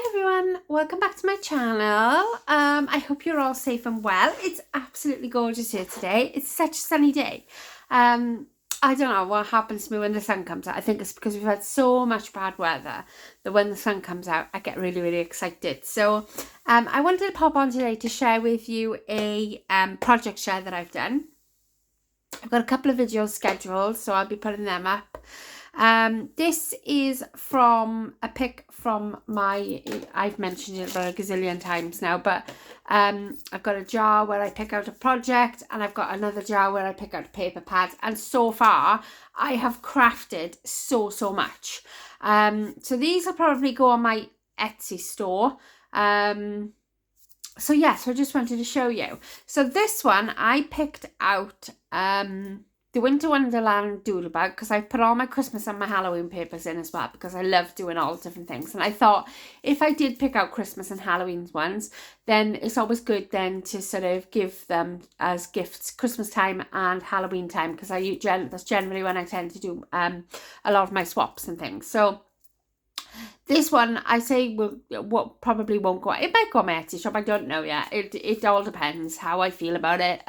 everyone, welcome back to my channel. I hope you're all safe and well. It's absolutely gorgeous here today. It's such a sunny day. I don't know what happens to me when the sun comes out. I think it's because we've had so much bad weather that when the sun comes out I get really excited. So I wanted to pop on today to share with you a project share that I've done. I've got a couple of videos scheduled, so I'll be putting them up. This is from a pic from my, I've mentioned it about a gazillion times now, but I've got a jar where I pick out a project, and I've got another jar where I pick out paper pads, and so far I have crafted so much. So these will probably go on my Etsy store. So yes, I just wanted to show you. So this one I picked out the Winter Wonderland doodle bag because I put all my Christmas and my Halloween papers in as well, because I love doing all the different things. And I thought if I did pick out Christmas and Halloween ones, then it's always good then to sort of give them as gifts Christmas time and Halloween time, because that's generally when I tend to do a lot of my swaps and things. So this one I say probably won't go. It might go on my Etsy shop. I don't know yet. It all depends how I feel about it.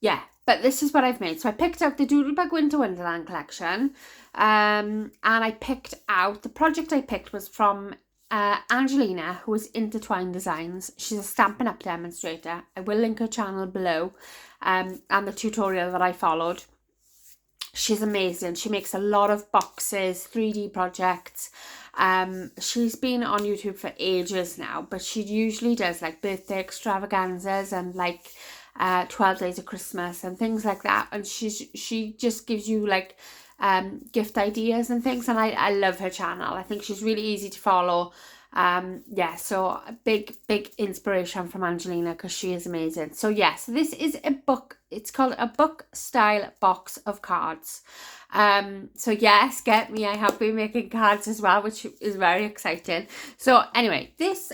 Yeah. But this is what I've made. So I picked out the Doodlebug Winter Wonderland collection. And I picked out, the project I picked was from Angelina, who is Intertwined Designs. She's a Stampin' Up! Demonstrator. I will link her channel below, and the tutorial that I followed. She's amazing. She makes a lot of boxes, 3D projects. She's been on YouTube for ages now, but she usually does like birthday extravaganzas and like 12 Days of Christmas and things like that, and she just gives you like gift ideas and things, and I love her channel. I think she's really easy to follow. Yeah, so a big inspiration from Angelina, because she is amazing. So yes, this is a book. It's called a book style box of cards. So yes, get me, I have been making cards as well, which is very exciting. So anyway, this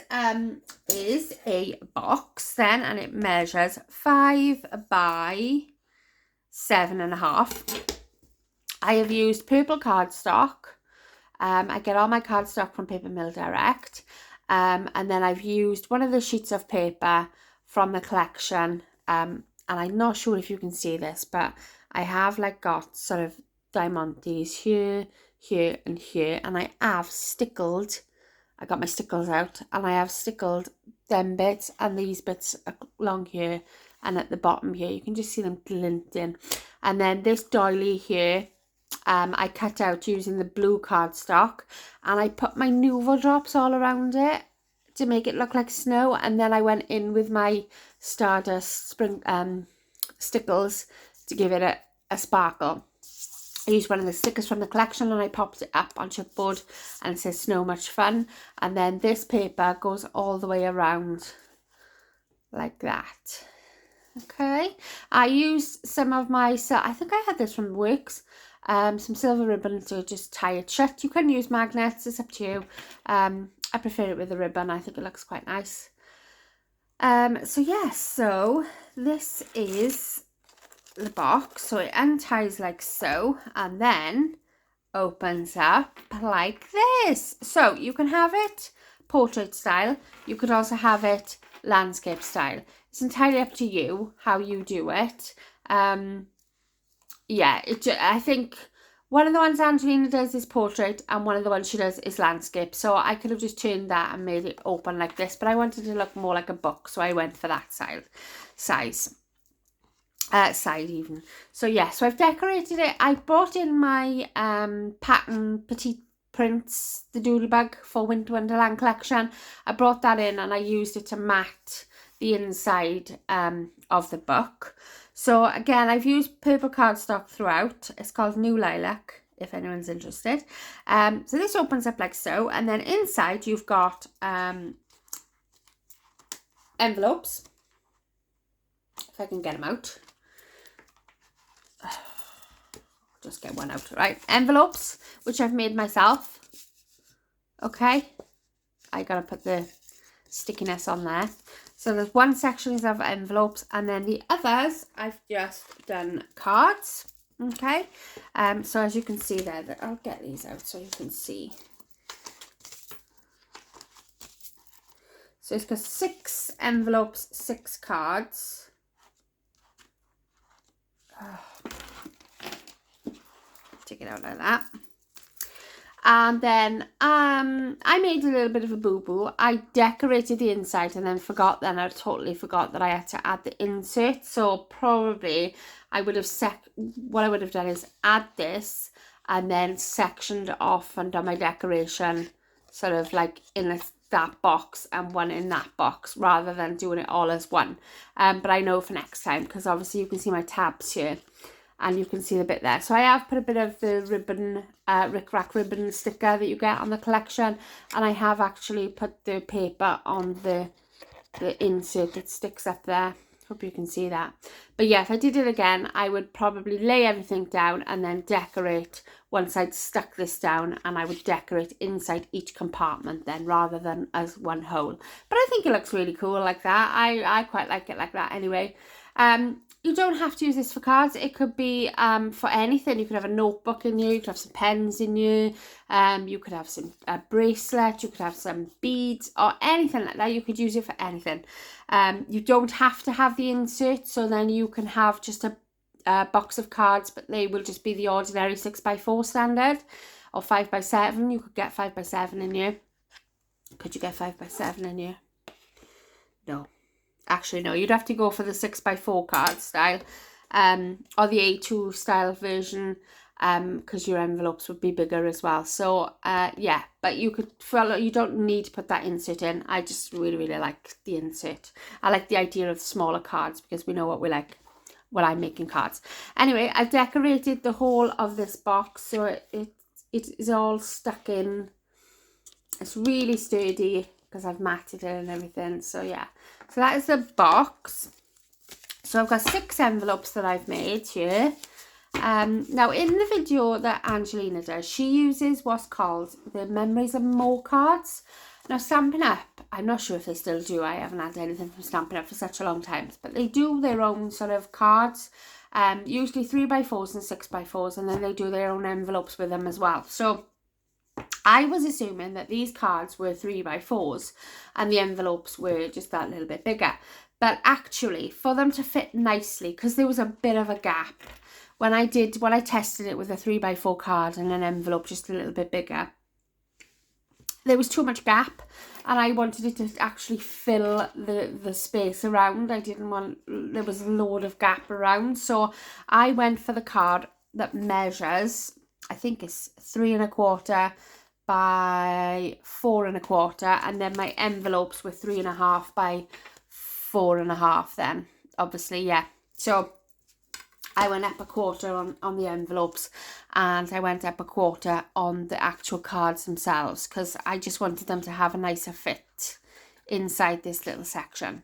is a box then, and it measures 5 by 7.5. I have used purple cardstock. I get all my cardstock from Paper Mill Direct, and then I've used one of the sheets of paper from the collection, and I'm not sure if you can see this, but I have like got sort of diamantes here and here, and I have stickled, I got my stickles out, and I have stickled them bits and these bits along here and at the bottom here. You can just see them glinting. And then this doily here, I cut out using the blue cardstock, and I put my Nuvo drops all around it to make it look like snow, and then I went in with my Stardust spring stickles to give it a sparkle. I used one of the stickers from the collection, and I popped it up on chipboard, and it says Snow Much Fun. And then this paper goes all the way around like that. Okay, I used some of my, I think I had this from Works, some silver ribbon to just tie it shut. You can use magnets, it's up to you. I prefer it with a ribbon. I think it looks quite nice. So yes, so this is the box. So it unties like so, and then opens up like this. So you can have it portrait style. You could also have it landscape style. It's entirely up to you how you do it. Yeah, I think one of the ones Angelina does is portrait, and one of the ones she does is landscape. So I could have just turned that and made it open like this, but I wanted to look more like a book, so I went for that size side even. So yeah, so I've decorated it. I brought in my pattern petite prints, the doodle bag for Winter Wonderland collection. I brought that in, and I used it to mat the inside of the book. So again, I've used purple cardstock throughout. It's called New Lilac, if anyone's interested. So this opens up like so, and then inside you've got envelopes, if I can get them out. Just get one out, right? Envelopes, which I've made myself. Okay, I gotta put the stickiness on there. So there's one section is of envelopes, and then the others I've just done cards. Okay, so as you can see there, I'll get these out so you can see. So it's got 6 envelopes, 6 cards. Take it out like that. And then I made a little bit of a boo-boo. I decorated the inside and then I totally forgot that I had to add the insert. So probably I would have what I would have done is add this and then sectioned off and done my decoration sort of like in that box and one in that box rather than doing it all as one. But I know for next time, because obviously you can see my tabs here. And you can see the bit there. So I have put a bit of the ribbon, Rick Rack ribbon sticker that you get on the collection. And I have actually put the paper on the insert that sticks up there. Hope you can see that. But yeah, if I did it again, I would probably lay everything down and then decorate once I'd stuck this down. And I would decorate inside each compartment then rather than as one whole. But I think it looks really cool like that. I quite like it like that anyway. You don't have to use this for cards. It could be for anything. You could have a notebook in you. You could have some pens in you. You could have some bracelet. You could have some beads or anything like that. You could use it for anything. You don't have to have the insert. So then you can have just a box of cards, but they will just be the ordinary 6x4 standard or 5x7. You could get 5x7 in you. Could you get 5x7 in you? No. Actually, no, you'd have to go for the 6x4 card style or the A2 style version because your envelopes would be bigger as well. So, yeah, but you could follow, you don't need to put that insert in. I just really, really like the insert. I like the idea of smaller cards because we know what we like when I'm making cards. Anyway, I've decorated the whole of this box so it is all stuck in. It's really sturdy because I've matted it and everything. So, yeah. So that is the box. So I've got 6 envelopes that I've made here. Now in the video that Angelina does, she uses what's called the Memories and More cards. Now Stampin' Up, I'm not sure if they still do. I haven't had anything from Stampin' Up for such a long time. But they do their own sort of cards. Usually 3x4s and 6x4s. And then they do their own envelopes with them as well. So I was assuming that these cards were 3x4s and the envelopes were just that little bit bigger. But actually, for them to fit nicely, because there was a bit of a gap, when I tested it with a 3x4 card and an envelope just a little bit bigger, there was too much gap and I wanted it to actually fill the space around. I didn't want, there was a load of gap around. So I went for the card that measures, I think it's 3¼ by 4¼ and then my envelopes were 3½ by 4½ then, obviously, yeah. So I went up 1/4 on the envelopes and I went up 1/4 on the actual cards themselves because I just wanted them to have a nicer fit inside this little section.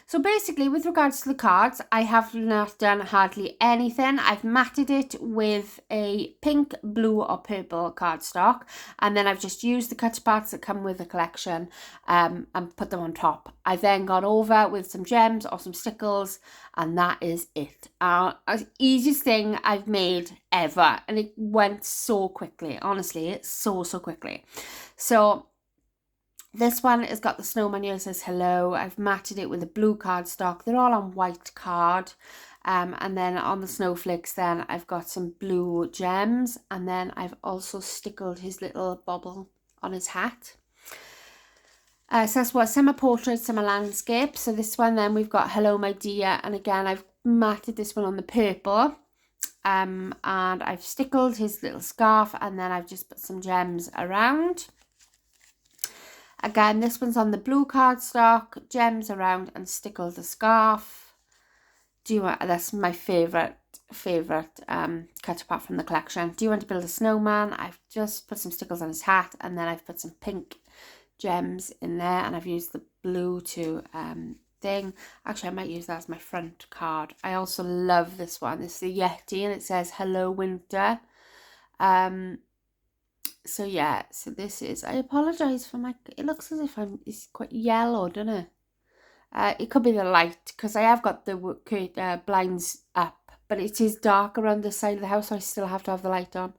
So basically with regards to the cards, I have not done hardly anything. I've matted it with a pink, blue or purple cardstock and then I've just used the cut parts that come with the collection and put them on top. I then gone over with some gems or some stickles and that is it. The easiest thing I've made ever and it went so quickly, honestly, it's so quickly. So this one has got the snowman here, says hello. I've matted it with a blue cardstock. They're all on white card. And then on the snowflakes then I've got some blue gems. And then I've also stickled his little bobble on his hat. So that's what, some are portraits, some are landscape. So this one then we've got hello my dear. And again I've matted this one on the purple. And I've stickled his little scarf. And then I've just put some gems around. Again, this one's on the blue cardstock, gems around and stickle the scarf. That's my favourite cut apart from the collection. Do you want to build a snowman? I've just put some stickles on his hat and then I've put some pink gems in there and I've used the blue to thing. Actually, I might use that as my front card. I also love this one. It's the Yeti and it says hello winter. So yeah, so this is, I apologise for my, it looks as if it's quite yellow, doesn't it? It could be the light, because I have got the blinds up, but it is dark around the side of the house, so I still have to have the light on.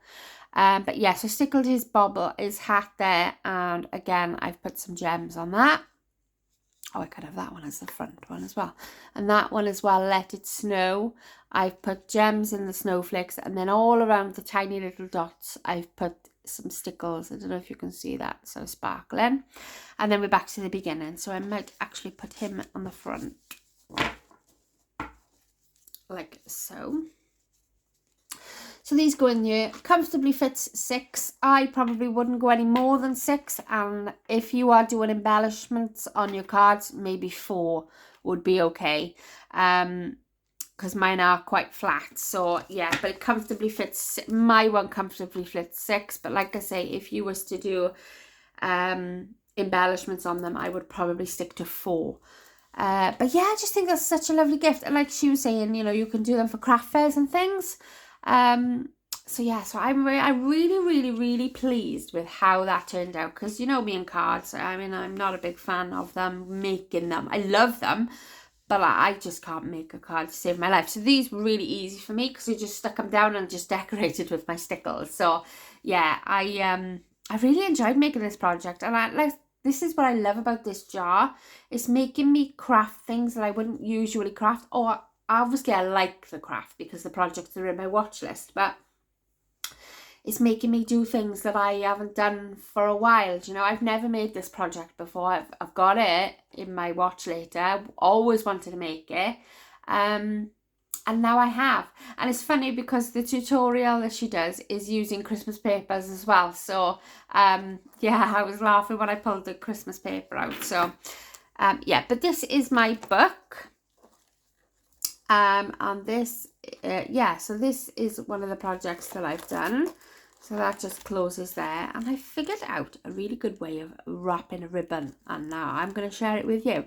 But yeah, so I stickled his hat there, and again I've put some gems on that. Oh, I could have that one as the front one as well. And that one as well, Let It Snow. I've put gems in the snowflakes, and then all around the tiny little dots I've put some stickles. I don't know if you can see that, so sparkling. And then we're back to the beginning, so I might actually put him on the front like so. So these go in there, comfortably fits 6. I probably wouldn't go any more than 6, and if you are doing embellishments on your cards, maybe 4 would be okay, because mine are quite flat. So yeah, but it comfortably fits, my one comfortably fits 6, but like I say, if you was to do embellishments on them, I would probably stick to 4. But yeah, I just think that's such a lovely gift, and like she was saying, you know, you can do them for craft fairs and things. So yeah, so I'm really pleased with how that turned out, because you know me and cards, I mean, I'm not a big fan of them, making them. I love them, but I just can't make a card to save my life. So these were really easy for me, because I just stuck them down and just decorated with my stickles. So yeah, I really enjoyed making this project, and this is what I love about this jar. It's making me craft things that I wouldn't usually craft, or obviously I like the craft because the projects are in my watch list, but it's making me do things that I haven't done for a while. You know, I've never made this project before. I've got it in my watch later. I've always wanted to make it. And now I have. And it's funny because the tutorial that she does is using Christmas papers as well. So, yeah, I was laughing when I pulled the Christmas paper out. So, yeah, but this is my book. And this, yeah, so this is one of the projects that I've done. So that just closes there, and I figured out a really good way of wrapping a ribbon, and now I'm going to share it with you.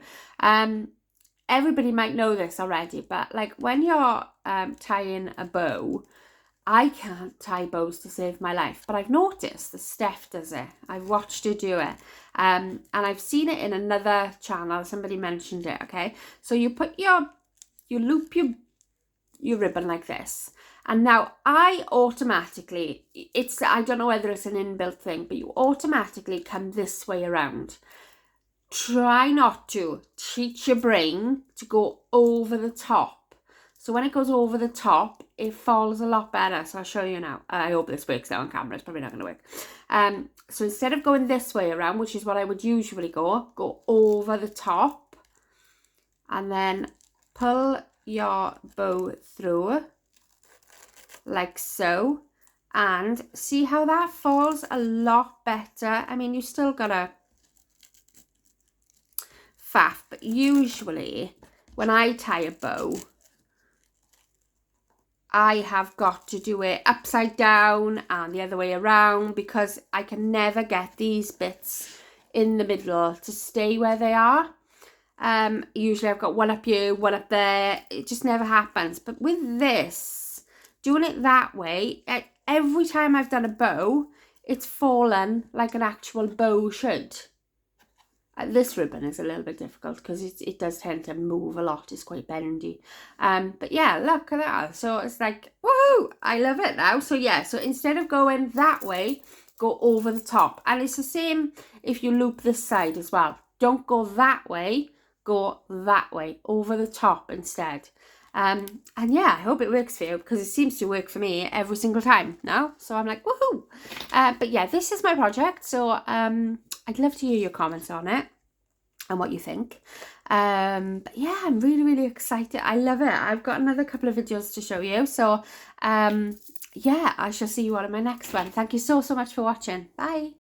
Everybody might know this already, but like when you're tying a bow, I can't tie bows to save my life, but I've noticed that Steph does it. I've watched her do it, and I've seen it in another channel. Somebody mentioned it. Okay, so you put you loop your ribbon like this, and now I automatically, I don't know whether it's an inbuilt thing, but you automatically come this way around. Try not to teach your brain to go over the top. So when it goes over the top, it falls a lot better. So I'll show you now. I hope this works out on camera. It's probably not going to work. So instead of going this way around, which is what I would usually go over the top, and then pull your bow through like so, and see how that falls a lot better. I mean, you still gotta faff, but usually when I tie a bow, I have got to do it upside down and the other way around, because I can never get these bits in the middle to stay where they are. Usually I've got one up here, one up there. It just never happens. But with this, doing it that way, every time I've done a bow, it's fallen like an actual bow should. This ribbon is a little bit difficult because it does tend to move a lot. It's quite bendy. But yeah, look at that. So it's like, woohoo! I love it now. So yeah, so instead of going that way, go over the top. And it's the same if you loop this side as well. Don't go that way. Go that way, over the top instead. And yeah, I hope it works for you, because it seems to work for me every single time now. So I'm like, woohoo! But yeah, this is my project. So I'd love to hear your comments on it and what you think. But yeah, I'm really excited. I love it. I've got another couple of videos to show you. So yeah, I shall see you all in my next one. Thank you so much for watching. Bye.